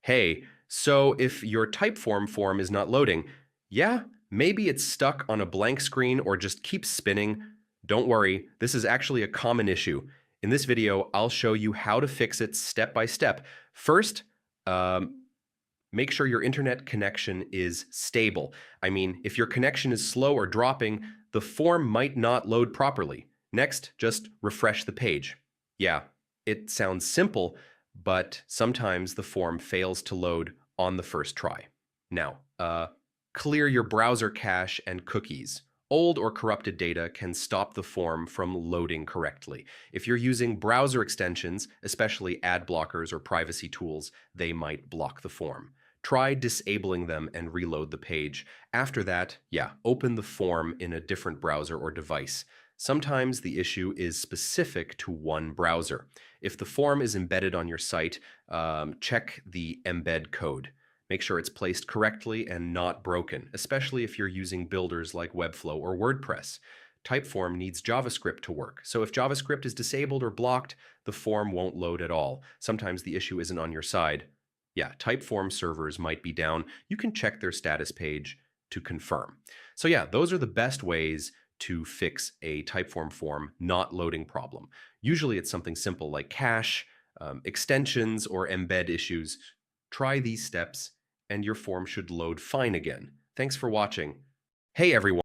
Hey, so if your Typeform form is not loading, yeah, maybe it's stuck on a blank screen or just keeps spinning. Don't worry, this is actually a common issue. In this video, I'll show you how to fix it step by step. First, make sure your internet connection is stable. I mean, if your connection is slow or dropping, the form might not load properly. Next, just refresh the page. Yeah, it sounds simple, but sometimes the form fails to load on the first try. Now, clear your browser cache and cookies. Old or corrupted data can stop the form from loading correctly. If you're using browser extensions, especially ad blockers or privacy tools, they might block the form. Try disabling them and reload the page. After that, open the form in a different browser or device. Sometimes the issue is specific to one browser. If the form is embedded on your site, check the embed code. Make sure it's placed correctly and not broken, especially if you're using builders like Webflow or WordPress. Typeform needs JavaScript to work, so if JavaScript is disabled or blocked, the form won't load at all. Sometimes the issue isn't on your side. Typeform servers might be down. You can check their status page to confirm. So those are the best ways to fix a Typeform form not loading problem. Usually it's something simple like cache, extensions, or embed issues. Try these steps and your form should load fine again. Thanks for watching. Hey everyone.